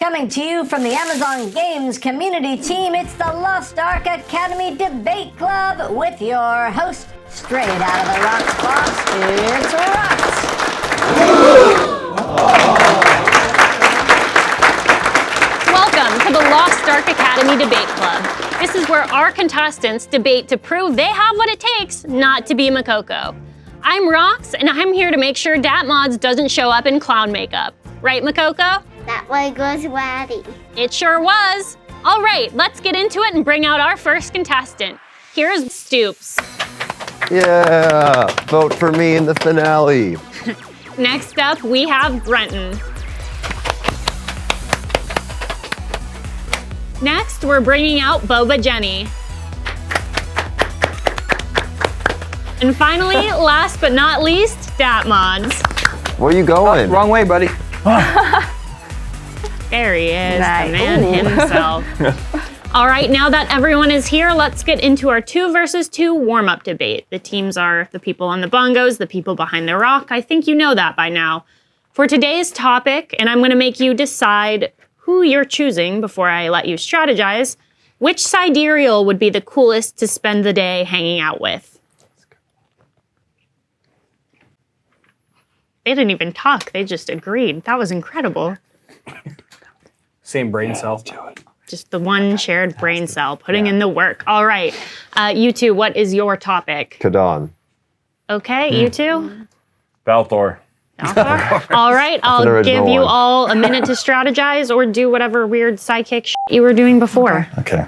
Coming to you from the Amazon Games community team, it's the Lost Ark Academy Debate Club with your host, straight out of the Roxx box, it's Roxx. Welcome to the Lost Ark Academy Debate Club. This is where our contestants debate to prove they have what it takes not to be Mokoko. I'm Roxx, and I'm here to make sure DatModz doesn't show up in clown makeup. Right, Mokoko? That one goes ready. It sure was. All right, let's get into it and bring out our first contestant. Here's Stoopzz. Yeah, vote for me in the finale. Next up, we have Grenton. Next, we're bringing out Bobajenny. And finally, last but not least, DatModz. Where are you going? Wrong way, buddy. There he is, Nice. the man himself. All right, now that everyone is here, let's get into our 2 versus 2 warm-up debate. The teams are the people on the bongos, the people behind the rock. I think you know that by now. For today's topic, and I'm gonna make you decide who you're choosing before I let you strategize, which Sidereal would be the coolest to spend the day hanging out with? They didn't even talk, they just agreed. That was incredible. Same brain cell. Just the one shared brain cell, putting in the work. All right, you two, what is your topic? Kadon. Okay, you two? Balthor. All right, I'll original give you one. all a minute to strategize or do whatever weird psychic shit you were doing before. Okay.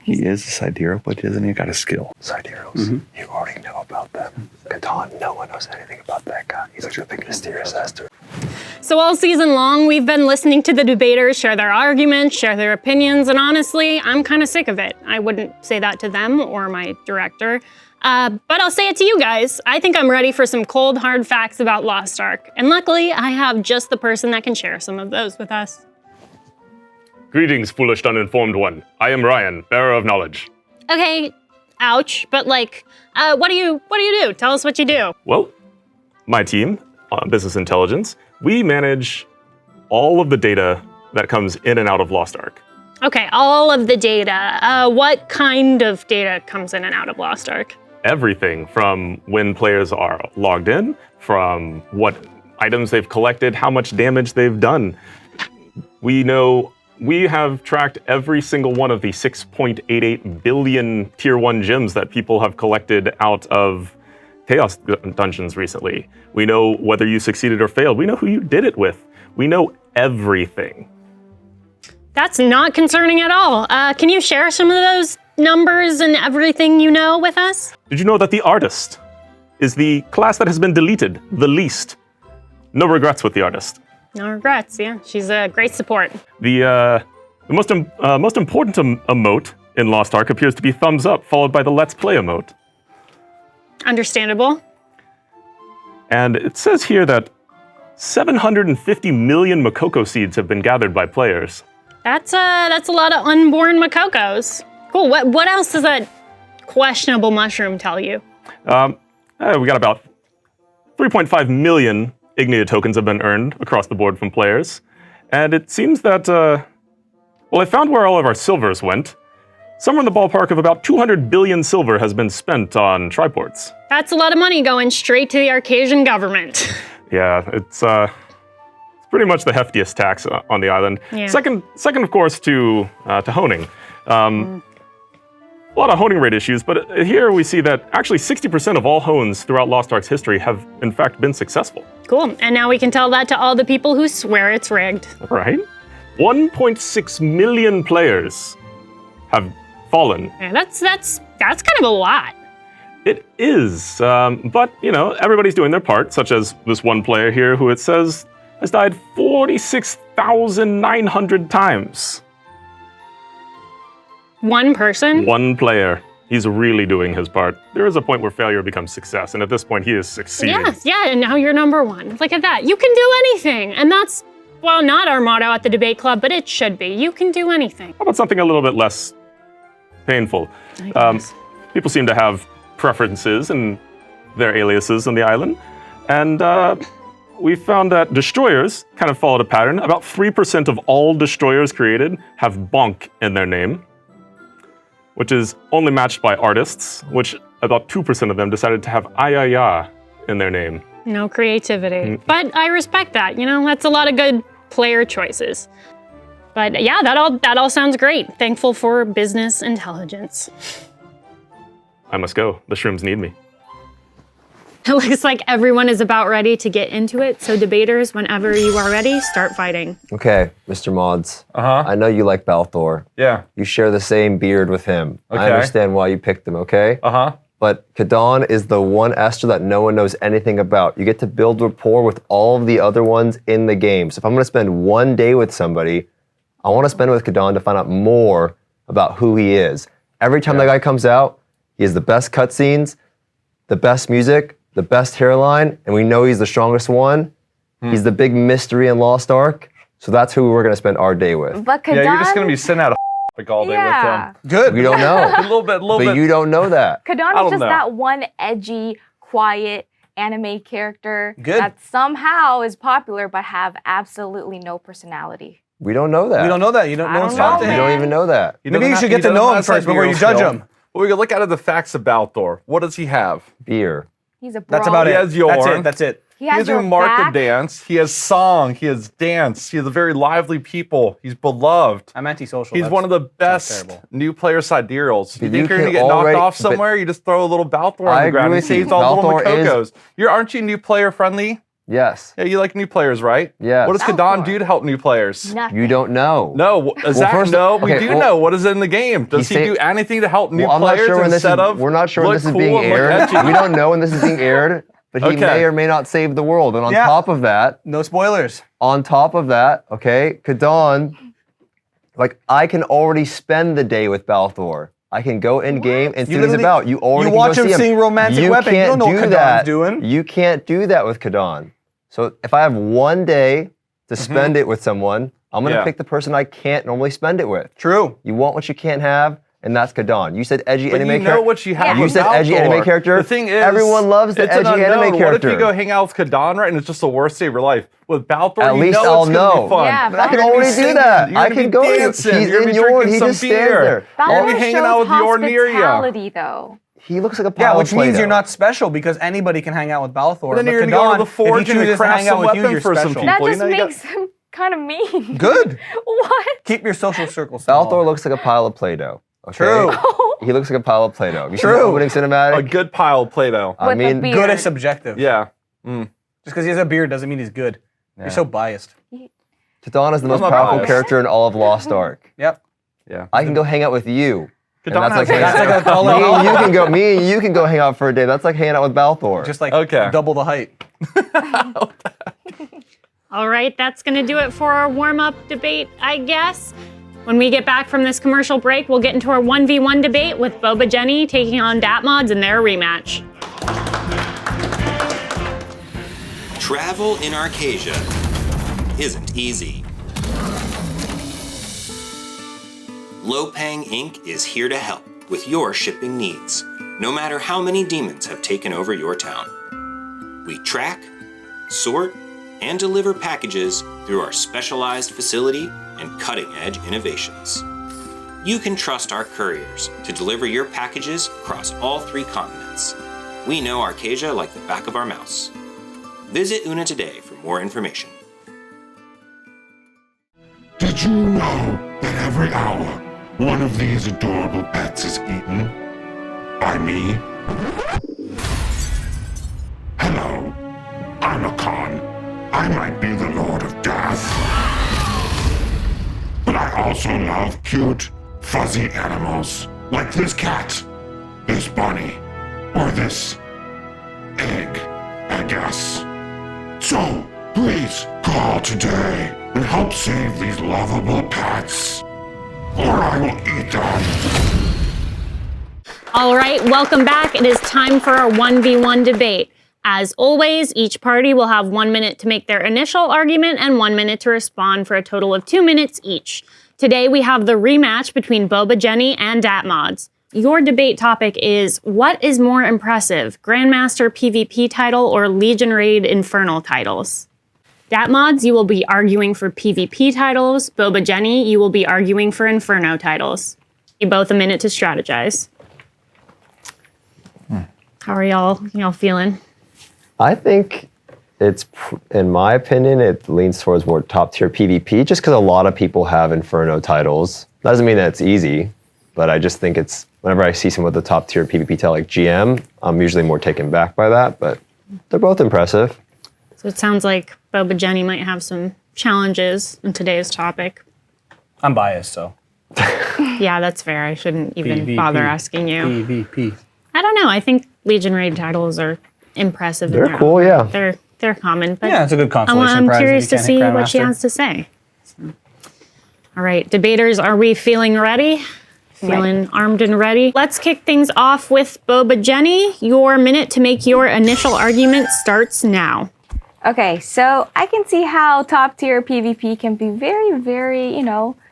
He is a Sidereal, but isn't he got a skill? Sidereals, you already know about them. Kadon, no one knows anything about that guy. He's like a big mysterious ass dude. So all season long, we've been listening to the debaters share their arguments, share their opinions, and honestly, I'm kind of sick of it. I wouldn't say that to them or my director, but I'll say it to you guys. I think I'm ready for some cold, hard facts about Lost Ark, and luckily, I have just the person that can share some of those with us. Greetings, foolish, uninformed one. I am Ryan, bearer of knowledge. Okay, ouch, but like, what do you do? Tell us what you do. Well, my team, Business Intelligence, we manage all of the data that comes in and out of Lost Ark. Okay, all of the data. What kind of data comes in and out of Lost Ark? Everything from when players are logged in, from what items they've collected, how much damage they've done. We have tracked every single one of the 6.88 billion Tier 1 gems that people have collected out of Chaos Dungeons recently. We know whether you succeeded or failed. We know who you did it with. We know everything. That's not concerning at all. Can you share some of those numbers and everything you know with us? Did you know that the artist is the class that has been deleted the least? No regrets with the artist. No regrets, yeah. She's a great support. The most important emote in Lost Ark appears to be thumbs up, followed by the Let's Play emote. Understandable. And it says here that 750 million Mokoko seeds have been gathered by players. That's a lot of unborn Mokokos. Cool, what else does that questionable mushroom tell you? We got about 3.5 million Ignia tokens have been earned across the board from players. And it seems that, I found where all of our silvers went. Somewhere in the ballpark of about 200 billion silver has been spent on triports. That's a lot of money going straight to the Arcasian government. Yeah, it's pretty much the heftiest tax on the island. Yeah. Second, of course, to honing. A lot of honing rate issues, but here we see that actually 60% of all hones throughout Lost Ark's history have, in fact, been successful. Cool, and now we can tell that to all the people who swear it's rigged. Right? 1.6 million players have fallen. Yeah, that's kind of a lot. It is, but, everybody's doing their part, such as this one player here who it says has died 46,900 times. One person? One player. He's really doing his part. There is a point where failure becomes success, and at this point, he is succeeding. Yes, yeah, and now you're number 1. Look at that. You can do anything. And that's, well, not our motto at the debate club, but it should be. You can do anything. How about something a little bit less painful? I guess. People seem to have preferences in their aliases on the island, and we found that destroyers kind of followed a pattern. About 3% of all destroyers created have bonk in their name, which is only matched by artists, which about 2% of them decided to have ayaya in their name. No creativity. But I respect that. You know, that's a lot of good player choices. But yeah, that all sounds great. Thankful for business intelligence. I must go. The shrooms need me. It looks like everyone is about ready to get into it. So debaters, whenever you are ready, start fighting. Okay, Mr. Modz. Uh-huh. I know you like Balthor. Yeah. You share the same beard with him. I Okay. understand why you picked him, okay? Uh-huh. But Kadon is the one Esther that no one knows anything about. You get to build rapport with all of the other ones in the game. So if I'm gonna spend one day with somebody, I wanna spend it with Kadon to find out more about who he is. Every time that guy comes out, he has the best cutscenes, the best music, the best hairline, and we know he's the strongest one. He's the big mystery in Lost Ark. So that's who we're gonna spend our day with. But Kadon, Yeah, you're just gonna be sitting out like all day with them. Good. We don't know. A little bit. But you don't know that. Kadon I don't is just know. that one edgy, quiet anime character Good. that somehow is popular but have absolutely no personality. We don't know that. You don't know that. You don't I know don't what's know, talk to We him. don't even know that. He Maybe doesn't you have- should he get to doesn't know have him first before you Sidereal judge skill. him. Well, we can look at the facts of Balthor. What does he have? Beer. He's a brawl. That's about He it. has Yorn. That's it. That's it. He He has has your a market back. dance. He has song. He has dance. He has a very lively people. He's beloved. I'm antisocial. He's one of the best terrible. new player Sidereals. You But think you you're gonna can get already- knocked off but- somewhere? You just throw a little Balthor I on the ground. agree He with you. saves all little Balthor is- Mokokos. Aren't you new player friendly? Yes. Yeah, you like new players, right? Yes. What does Kadon do to help new players? Nothing. You don't know. No, Zach, first- no, we okay, do well, know. What is in the game? Does he say- do anything to help new Well, I'm not players sure when this instead is, of we're not sure when look this is cool being and look aired. edgy? We don't know when this is being aired, but he Okay. may or may not save the world. And on Yeah. top of that, No spoilers. okay, Kadon, like I can already spend the day with Balthor. I can go in game and see You what he's literally- about. You already you can watch go him see sing Romantic Weapon. You can't don't know what do Kadon's that. doing. You can't do that with Kadon. So if I have one day to spend it with someone, I'm gonna Yeah. pick the person I can't normally spend it with. True. You want what you can't have, and that's Kadon. You said edgy But anime you know character. what you have. You with said edgy Balthor. anime character. The thing is, everyone loves the it's an edgy anime unknown. What if character. you go hang out with Kadon, right, and it's just the worst day of your life? With Balthor, At you least know I'll it's gonna know. be fun. Yeah, But I can Balthor- You're gonna be already do singing, that. you're I gonna can be go. dancing, He's you're gonna in be Yorn. drinking He some just stands beer. there. You're gonna be Balthor hanging shows out with Yorn near you. hospitality, though. He looks like a Yeah, pile which of means Play-Doh. you're not special because anybody can hang out with Balthor. Then but you're gonna go to Kadon, the forge if he and chooses to craft hang out some with you, weapon you're for some special. people. That You just know, you got- makes him kind of mean. Good. What? Keep your social circle small. Balthor looks like a pile of Play-Doh. Okay? True. He looks like a pile of Play-Doh. You see True. the opening cinematic? A good pile of Play-Doh. I With a mean, beard. Good is subjective. Yeah. Just because he has a beard doesn't mean he's good. You're so biased. Kadon is the most not powerful biased. character in all of Lost Ark. Yep. Yeah. I can go hang out with you. And Kadon that's like has That's hanging like out. a all Me and you can go hang out for a day. That's like hanging out with Balthor. just like Okay. double the height. All right, that's going to do it for our warm-up debate, I guess. When we get back from this commercial break, we'll get into our 1v1 debate with Bobajenny taking on DatModz in their rematch. Travel in Arcasia isn't easy. Lopang Inc. is here to help with your shipping needs, no matter how many demons have taken over your town. We track, sort, and deliver packages through our specialized facility and cutting-edge innovations. You can trust our couriers to deliver your packages across all 3 continents. We know Arcasia like the back of our mouse. Visit Una today for more information. Did you know that every hour, one of these adorable pets is eaten by me? Hello, I'm a Khan. I might be the Lord of Death. But I also love cute, fuzzy animals, like this cat, this bunny, or this egg, I guess. So, please call today and help save these lovable pets, or I will eat them. All right, welcome back. It is time for our 1v1 debate. As always, each party will have 1 minute to make their initial argument and 1 minute to respond for a total of 2 minutes each. Today we have the rematch between Bobajenny and DatModz. Your debate topic is, what is more impressive, Grandmaster PvP title or Legion Raid Inferno titles? DatModz, you will be arguing for PvP titles. Bobajenny, you will be arguing for Inferno titles. You both a minute to strategize. How are y'all feeling? I think in my opinion, it leans towards more top tier PvP just because a lot of people have Inferno titles. That doesn't mean that it's easy, but I just think whenever I see someone with a top tier PvP title like GM, I'm usually more taken back by that, but they're both impressive. So it sounds like Bobajenny might have some challenges in today's topic. I'm biased, so. Yeah, that's fair. I shouldn't even bother asking you. PvP. I don't know. I think Legion Raid titles are impressive. They're cool, yeah. They're common, but yeah, it's a good consolation prize. I'm curious to see what she has to say. So. All right, debaters, are we feeling ready? Feeling armed and ready? Let's kick things off with Bobajenny. Your minute to make your initial argument starts now. Okay, so I can see how top tier PvP can be very, very,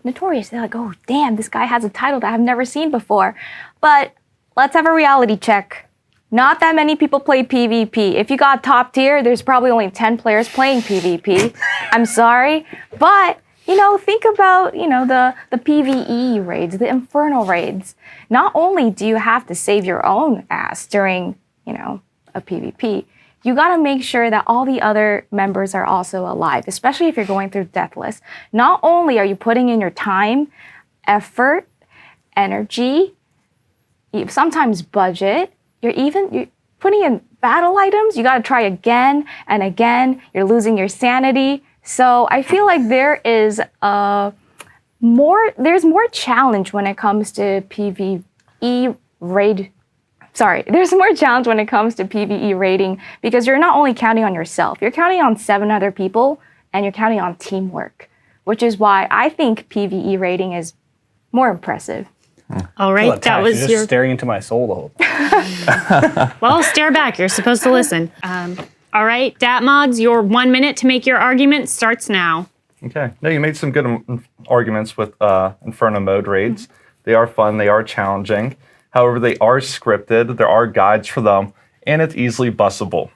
notorious. They're like, oh, damn, this guy has a title that I've never seen before. But let's have a reality check. Not that many people play PvP. If you got top tier, there's probably only 10 players playing PvP. I'm sorry. But, think about, the PvE raids, the Inferno raids. Not only do you have to save your own ass during, a PvP, you got to make sure that all the other members are also alive, especially if you're going through Deathless. Not only are you putting in your time, effort, energy, sometimes budget, you're putting in battle items, you got to try again and again, you're losing your sanity. So I feel like there's more challenge when it comes to PvE raid. There's more challenge when it comes to PvE raiding because you're not only counting on yourself, you're counting on 7 other people and you're counting on teamwork, which is why I think PvE raiding is more impressive. All right, that was just staring into my soul the whole time. Well, stare back. You're supposed to listen. All right, DatModz, your 1 minute to make your argument starts now. Okay. No, you made some good arguments with Inferno mode raids. They are fun. They are challenging. However, they are scripted. There are guides for them, and it's easily bussable.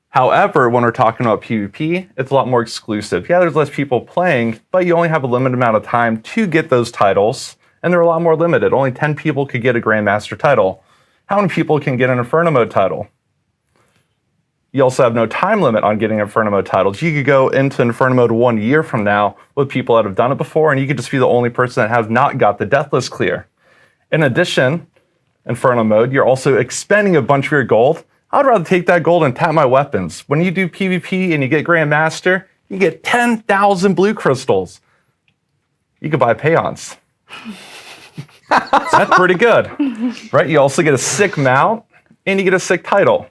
However, when we're talking about PvP, it's a lot more exclusive. Yeah, there's less people playing, but you only have a limited amount of time to get those titles, and they're a lot more limited. Only 10 people could get a Grandmaster title. How many people can get an Inferno mode title? You also have no time limit on getting Inferno mode titles. You could go into Inferno mode 1 year from now with people that have done it before, and you could just be the only person that has not got the Deathless clear. In addition, Inferno mode, you're also expending a bunch of your gold. I'd rather take that gold and tap my weapons. When you do PvP and you get Grandmaster, you get 10,000 blue crystals. You could buy Payons. That's pretty good, right? You also get a sick mount and you get a sick title.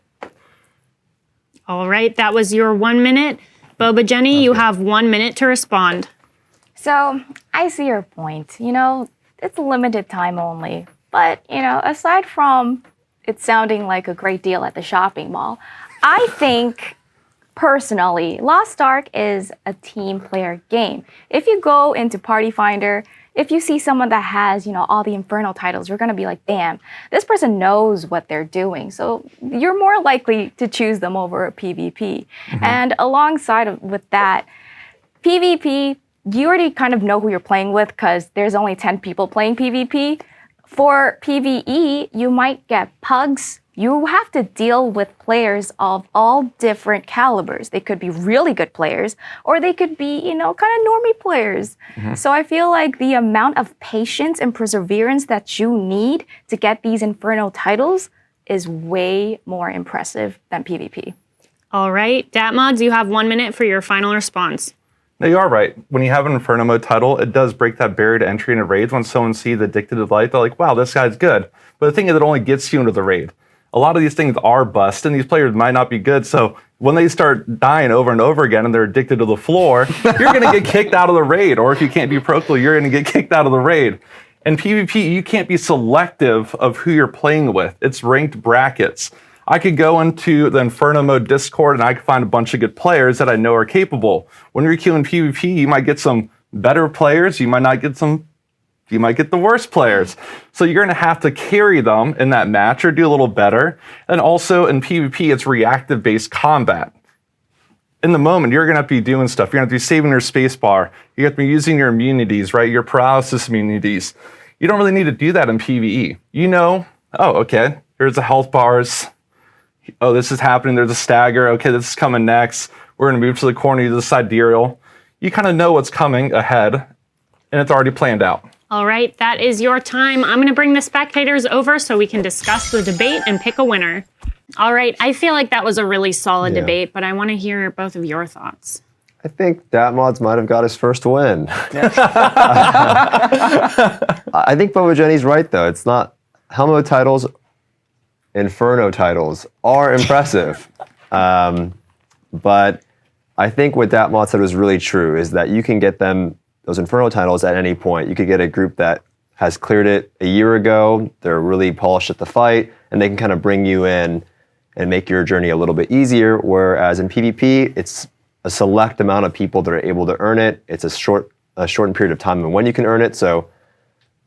All right, that was your 1 minute. Bobajenny, you have 1 minute to respond. So I see your point. It's limited time only. But, aside from it sounding like a great deal at the shopping mall, I think, personally, Lost Ark is a team player game. If you go into Party Finder, if you see someone that has, all the Inferno titles, you're going to be like, damn, this person knows what they're doing. So you're more likely to choose them over a PvP. And alongside with that, PvP, you already kind of know who you're playing with because there's only 10 people playing PvP. For PvE, you might get pugs. You have to deal with players of all different calibers. They could be really good players, or they could be, kind of normie players. So I feel like the amount of patience and perseverance that you need to get these Inferno titles is way more impressive than PvP. All right, DatModz, you have 1 minute for your final response. No, you are right. When you have an Inferno mode title, it does break that barrier to entry into raids. When someone sees the Addicted to Light, they're like, wow, this guy's good. But the thing is, it only gets you into the raid. A lot of these things are bust, and these players might not be good. So when they start dying over and over again and they're addicted to the floor, you're going to get kicked out of the raid. Or if you can't be pro cool, you're going to get kicked out of the raid. In PvP, you can't be selective of who you're playing with. It's ranked brackets. I could go into the Inferno mode Discord and I could find a bunch of good players that I know are capable. When you're queuing PvP, you might get some better players. You might get the worst players. So you're going to have to carry them in that match or do a little better. And also in PvP, it's reactive-based combat. in the moment, you're going to be doing stuff. You're going to be saving your space bar. You have to be using your immunities, right? Your paralysis immunities. You don't really need to do that in PvE. You know, oh, okay, here's the health bars. Oh, this is happening. There's a stagger. Okay, this is coming next. We're going to move to the corner to the sidereal. You kind of know what's coming ahead, and it's already planned out. All right, that is your time. I'm going to bring the spectators over so we can discuss the debate and pick a winner. All right, I feel like that was a really solid debate, but I want to hear both of your thoughts. I think DatModz might have got his first win. I think Bobajenny's right, though. It's not Helmo titles, Inferno titles are impressive. But I think what DatModz said was really true, is that you can get them those Inferno titles at any point. You could get a group that has cleared it a year ago, they're really polished at the fight, and they can kind of bring you in and make your journey a little bit easier, whereas in PvP, it's a select amount of people that are able to earn it. It's a shortened period of time and when you can earn it, so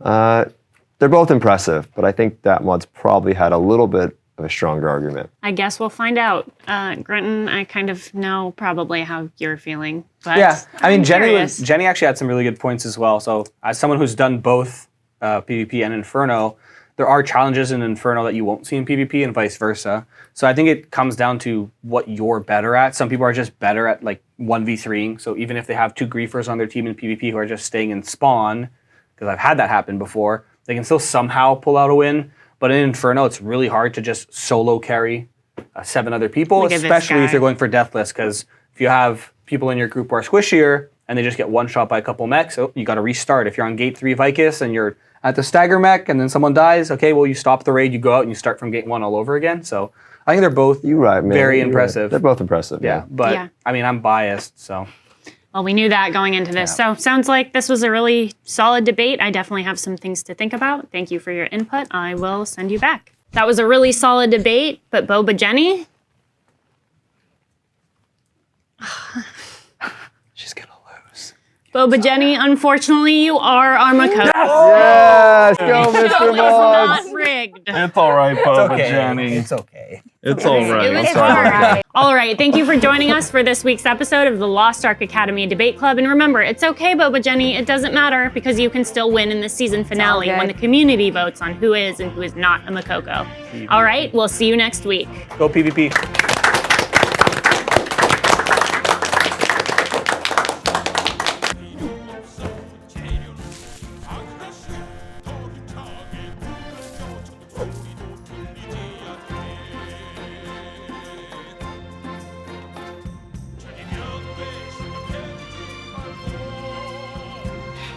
they're both impressive, but I think DatModz probably had a little bit of a stronger argument. I guess we'll find out. Grenton, I kind of know probably how you're feeling, but Yeah, I mean, curious. Jenny actually had some really good points as well. So as someone who's done both PvP and Inferno, there are challenges in Inferno that you won't see in PvP and vice versa. So I think it comes down to what you're better at. Some people are just better at like 1v3ing. So even if they have 2 griefers on their team in PvP who are just staying in spawn, because I've had that happen before, they can still somehow pull out a win. But in Inferno, it's really hard to just solo carry 7 other people, Look at this especially if guy. you're going for Deathless, because if you have people in your group who are squishier and they just get one shot by a couple mechs, oh, you got to restart. If you're on gate 3 Vicus and you're at the stagger mech and then someone dies, okay, well, you stop the raid, you go out and you start from gate 1 all over again. So I think they're both You're right, man. very You're right. impressive. They're both impressive. Yeah, but Yeah. I mean, I'm biased, so. Well, we knew that going into this. So sounds like this was a really solid debate. I definitely have some things to think about. Thank you for your input. I will send you back. That was a really solid debate, but Bobajenny? She's gonna lose. Bobajenny, unfortunately, you are our Mokoko. Yes, go, This Mr. show is Mods. not rigged. It's all right, Bobajenny. It's okay. It's all right. It was It's all right. hard. All right, thank you for joining us for this week's episode of the Lost Ark Academy Debate Club. And remember, it's okay, Bobajenny, it doesn't matter because you can still win in the season finale good. when the community votes on who is and who is not a Mokoko. All right, we'll see you next week. Go PvP.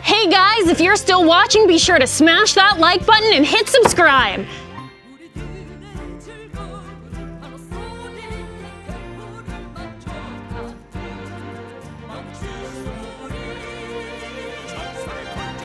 Hey guys, if you're still watching, be sure to smash that like button and hit subscribe.